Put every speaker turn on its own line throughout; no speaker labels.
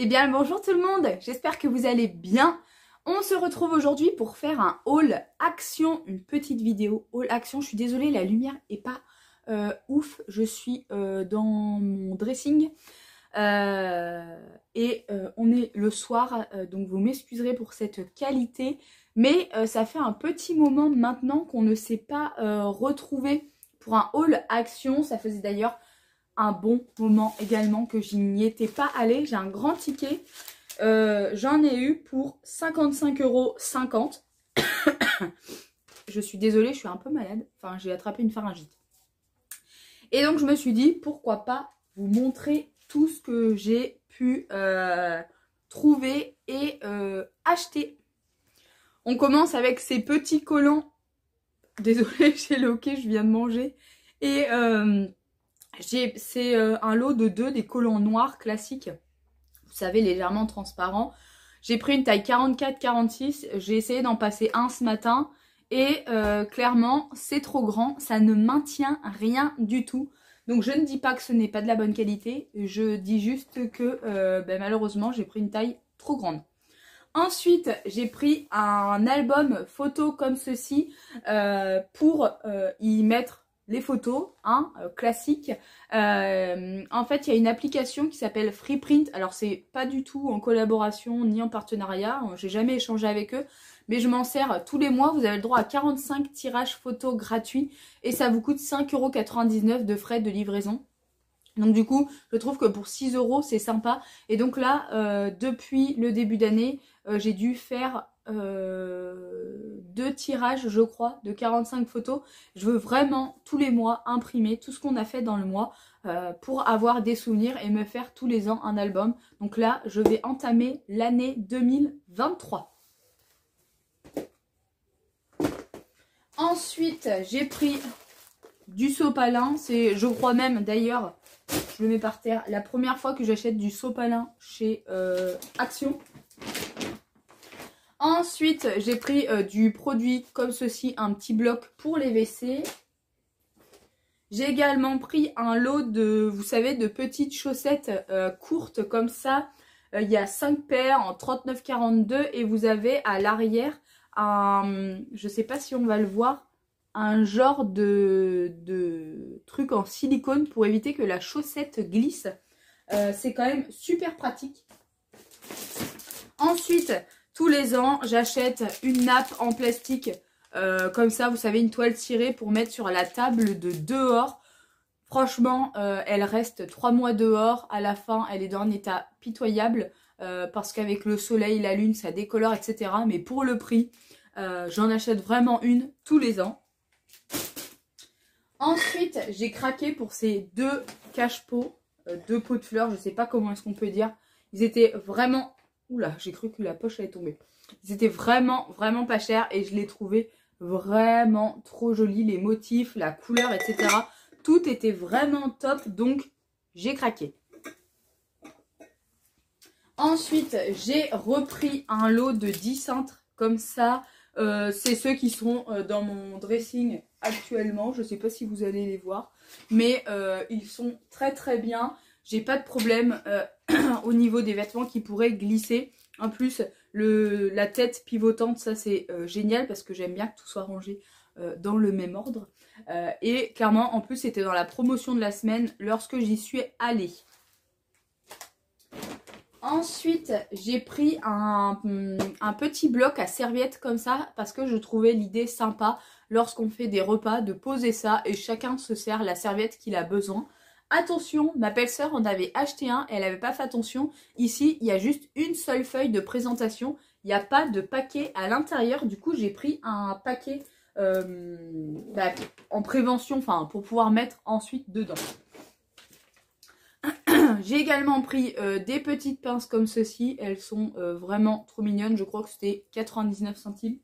Eh bien bonjour tout le monde, j'espère que vous allez bien. On se retrouve aujourd'hui pour faire un haul action, une petite vidéo haul action. Je suis désolée, la lumière est pas ouf, je suis dans mon dressing et on est le soir, donc vous m'excuserez pour cette qualité. Mais ça fait un petit moment maintenant qu'on ne s'est pas retrouvé pour un haul action. Ça faisait d'ailleurs un bon moment également que je n'y étais pas allée. J'ai un grand ticket. J'en ai eu pour 55,50 €. Je suis désolée, je suis un peu malade. Enfin, j'ai attrapé une pharyngite. Et donc, je me suis dit, pourquoi pas vous montrer tout ce que j'ai pu trouver et acheter. On commence avec ces petits collants. Désolée, j'ai loqué, je viens de manger. Et c'est un lot de 2, des collants noirs classiques. Vous savez, légèrement transparents. J'ai pris une taille 44-46. J'ai essayé d'en passer un ce matin. Et clairement, c'est trop grand. Ça ne maintient rien du tout. Donc je ne dis pas que ce n'est pas de la bonne qualité. Je dis juste que malheureusement, j'ai pris une taille trop grande. Ensuite, j'ai pris un album photo comme ceci pour y mettre les photos, classiques. En fait, il y a une application qui s'appelle Freeprint. Alors, c'est pas du tout en collaboration ni en partenariat. J'ai jamais échangé avec eux. Mais je m'en sers tous les mois. Vous avez le droit à 45 tirages photos gratuits. Et ça vous coûte 5,99 € de frais de livraison. Donc du coup, je trouve que pour 6 €, c'est sympa. Et donc là, depuis le début d'année, j'ai dû faire 2 tirages, je crois, de 45 photos. Je veux vraiment, tous les mois, imprimer tout ce qu'on a fait dans le mois pour avoir des souvenirs et me faire tous les ans un album. Donc là, je vais entamer l'année 2023. Ensuite, j'ai pris du sopalin. C'est, je crois même d'ailleurs, je le mets par terre, la première fois que j'achète du sopalin chez Action. Ensuite, j'ai pris du produit comme ceci, un petit bloc pour les WC. J'ai également pris un lot de, vous savez, de petites chaussettes courtes comme ça. Il y a 5 paires en 39,42 et vous avez à l'arrière un, je sais pas si on va le voir, un genre de truc en silicone pour éviter que la chaussette glisse. C'est quand même super pratique. Ensuite, tous les ans, j'achète une nappe en plastique. Comme ça, vous savez, une toile cirée pour mettre sur la table de dehors. Franchement, elle reste 3 mois dehors. À la fin, elle est dans un état pitoyable. Parce qu'avec le soleil, la lune, ça décolore, etc. Mais pour le prix, j'en achète vraiment une tous les ans. Ensuite, j'ai craqué pour ces 2 cache-pots, 2 pots de fleurs, je sais pas comment est-ce qu'on peut dire. Ils étaient vraiment... Oula, j'ai cru que la poche allait tomber. Ils étaient vraiment pas chers et je les trouvais vraiment trop jolis. Les motifs, la couleur, etc. Tout était vraiment top, donc j'ai craqué. Ensuite, j'ai repris un lot de 10 cintres comme ça. C'est ceux qui sont dans mon dressing actuellement. Je ne sais pas si vous allez les voir. Mais ils sont très bien. J'ai pas de problème au niveau des vêtements qui pourraient glisser. En plus, la tête pivotante, ça c'est génial parce que j'aime bien que tout soit rangé dans le même ordre. Et clairement, en plus, c'était dans la promotion de la semaine lorsque j'y suis allée. Ensuite, j'ai pris un petit bloc à serviettes comme ça parce que je trouvais l'idée sympa lorsqu'on fait des repas de poser ça et chacun se sert la serviette qu'il a besoin. Attention, ma belle-sœur en avait acheté un et elle n'avait pas fait attention. Ici, il y a juste une seule feuille de présentation. Il n'y a pas de paquet à l'intérieur. Du coup, j'ai pris un paquet en prévention, enfin pour pouvoir mettre ensuite dedans. J'ai également pris des petites pinces comme ceci. Elles sont vraiment trop mignonnes. Je crois que c'était 99 centimes.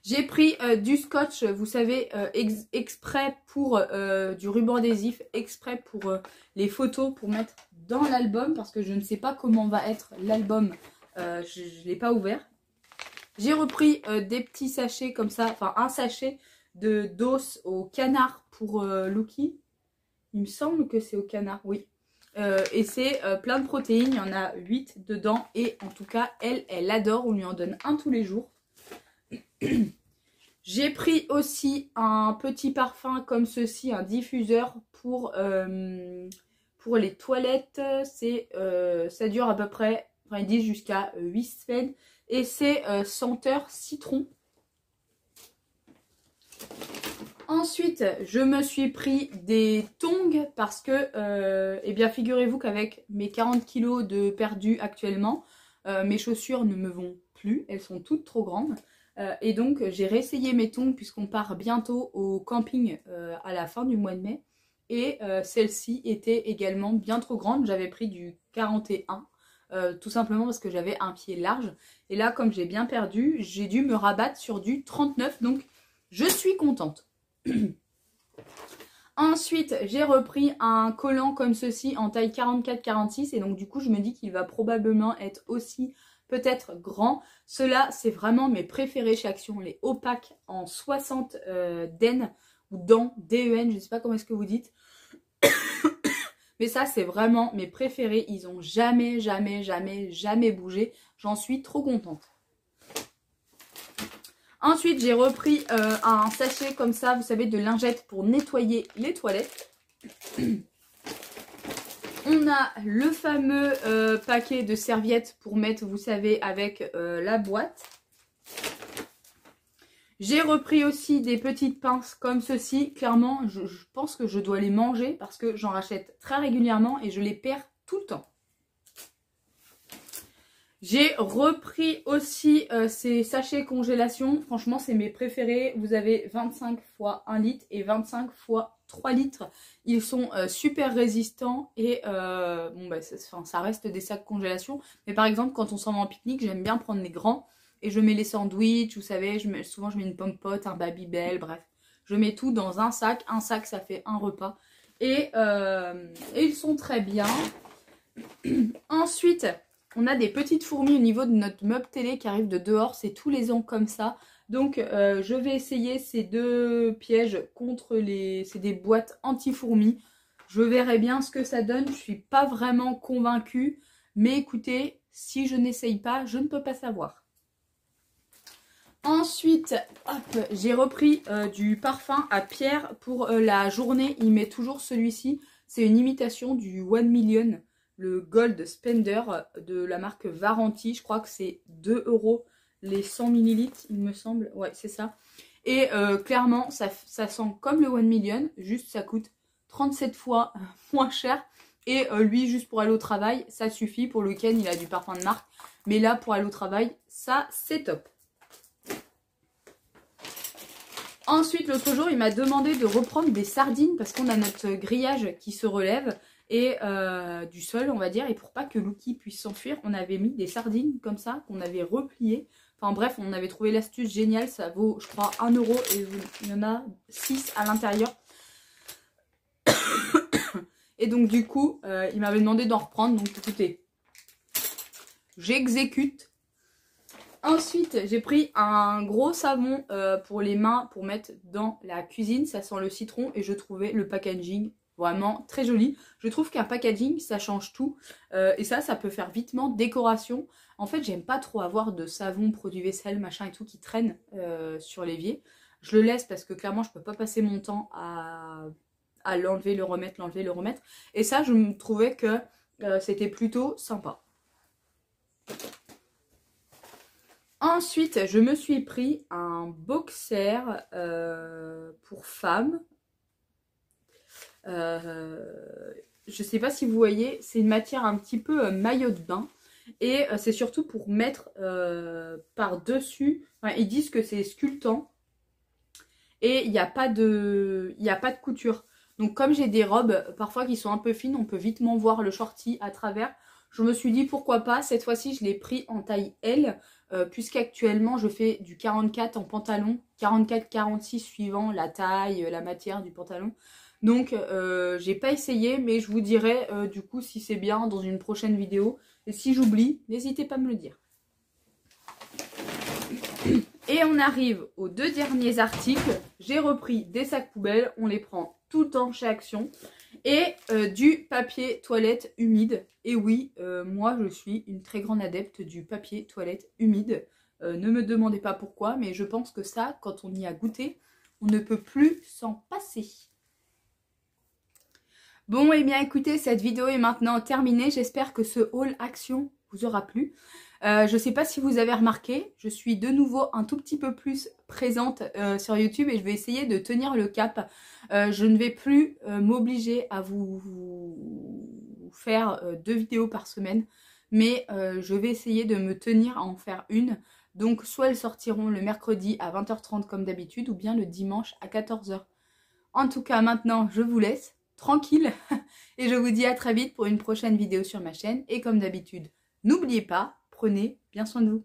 J'ai pris du scotch, vous savez, exprès pour du ruban adhésif, exprès pour les photos, pour mettre dans l'album. Parce que je ne sais pas comment va être l'album. Je ne l'ai pas ouvert. J'ai repris des petits sachets comme ça. Enfin, un sachet d'os au canard pour Lucky. Il me semble que c'est au canard, oui. Et c'est plein de protéines, il y en a 8 dedans. Et en tout cas, elle adore, on lui en donne un tous les jours. J'ai pris aussi un petit parfum comme ceci, un diffuseur pour les toilettes. Ça dure à peu près, enfin ils disent jusqu'à 8 semaines. Et c'est senteur citron. Ensuite, je me suis pris des tongs parce que, eh bien, figurez-vous qu'avec mes 40 kilos de perdu actuellement, mes chaussures ne me vont plus. Elles sont toutes trop grandes. Et donc, j'ai réessayé mes tongs puisqu'on part bientôt au camping à la fin du mois de mai. Et celle-ci était également bien trop grande. J'avais pris du 41. Tout simplement parce que j'avais un pied large. Et là, comme j'ai bien perdu, j'ai dû me rabattre sur du 39. Donc, je suis contente. Ensuite, j'ai repris un collant comme ceci en taille 44-46 et donc du coup, je me dis qu'il va probablement être aussi peut-être grand. Ceux-là, c'est vraiment mes préférés chez Action, les opaques en 60 den ou dans DEN, je ne sais pas comment est-ce que vous dites. Mais ça, c'est vraiment mes préférés. Ils ont jamais bougé. J'en suis trop contente. Ensuite, j'ai repris un sachet comme ça, vous savez, de lingettes pour nettoyer les toilettes. On a le fameux paquet de serviettes pour mettre, vous savez, avec la boîte. J'ai repris aussi des petites pinces comme ceci. Clairement, je pense que je dois les manger parce que j'en rachète très régulièrement et je les perds tout le temps. J'ai repris aussi ces sachets congélation. Franchement, c'est mes préférés. Vous avez 25 x 1 litre et 25 x 3 litres. Ils sont super résistants et bon, bah, ça reste des sacs congélation. Mais par exemple, quand on s'en va en pique-nique, j'aime bien prendre les grands. Et je mets les sandwichs, vous savez, souvent je mets une pomme-pote, un Babybel, bref. Je mets tout dans un sac. Un sac, ça fait un repas. Et ils sont très bien. Ensuite... on a des petites fourmis au niveau de notre meuble télé qui arrivent de dehors. C'est tous les ans comme ça. Donc, je vais essayer ces deux pièges contre les... c'est des boîtes anti-fourmis. Je verrai bien ce que ça donne. Je ne suis pas vraiment convaincue. Mais écoutez, si je n'essaye pas, je ne peux pas savoir. Ensuite, hop, j'ai repris du parfum à Pierre pour la journée. Il met toujours celui-ci. C'est une imitation du 1 Million. Le Gold Spender de la marque Varanti. Je crois que c'est 2 € les 100 ml, il me semble. Ouais, c'est ça. Et clairement, ça sent comme le 1 Million. Juste, ça coûte 37 fois moins cher. Et lui, juste pour aller au travail, ça suffit. Pour le week-end, il a du parfum de marque. Mais là, pour aller au travail, ça, c'est top. Ensuite, l'autre jour, il m'a demandé de reprendre des sardines parce qu'on a notre grillage qui se relève. Et du sol, on va dire, et pour pas que Lucky puisse s'enfuir, on avait mis des sardines comme ça, qu'on avait repliées. Enfin bref, on avait trouvé l'astuce géniale, ça vaut, je crois, 1 € et il y en a 6 à l'intérieur. Et donc du coup, il m'avait demandé d'en reprendre, donc écoutez, j'exécute. Ensuite, j'ai pris un gros savon pour les mains, pour mettre dans la cuisine, ça sent le citron et je trouvais le packaging vraiment très joli. Je trouve qu'un packaging, ça change tout. Et ça peut faire vitement décoration. En fait, j'aime pas trop avoir de savon, produit vaisselle, machin et tout qui traîne sur l'évier. Je le laisse parce que clairement, je peux pas passer mon temps à l'enlever, le remettre, l'enlever, le remettre. Et ça, je me trouvais que c'était plutôt sympa. Ensuite, je me suis pris un boxer pour femmes. Je sais pas si vous voyez, c'est une matière un petit peu maillot de bain et c'est surtout pour mettre par dessus. Enfin, ils disent que c'est sculptant et il n'y a pas de couture. Donc comme j'ai des robes parfois qui sont un peu fines, on peut vitement voir le shorty à travers. Je me suis dit pourquoi pas. Cette fois-ci, je l'ai pris en taille L puisqu'actuellement je fais du 44 en pantalon, 44-46 suivant la taille, la matière du pantalon. Donc, j'ai pas essayé, mais je vous dirai du coup si c'est bien dans une prochaine vidéo. Et si j'oublie, n'hésitez pas à me le dire. Et on arrive aux deux derniers articles. J'ai repris des sacs poubelles. On les prend tout le temps chez Action. Et du papier toilette humide. Et oui, moi je suis une très grande adepte du papier toilette humide. Ne me demandez pas pourquoi, mais je pense que ça, quand on y a goûté, on ne peut plus s'en passer. Bon, et bien écoutez, cette vidéo est maintenant terminée. J'espère que ce haul action vous aura plu. Je ne sais pas si vous avez remarqué, je suis de nouveau un tout petit peu plus présente sur YouTube et je vais essayer de tenir le cap. Je ne vais plus m'obliger à vous faire 2 vidéos par semaine, mais je vais essayer de me tenir à en faire une. Donc soit elles sortiront le mercredi à 20h30 comme d'habitude ou bien le dimanche à 14h. En tout cas, maintenant, je vous laisse tranquille et je vous dis à très vite pour une prochaine vidéo sur ma chaîne. Et comme d'habitude, n'oubliez pas, prenez bien soin de vous.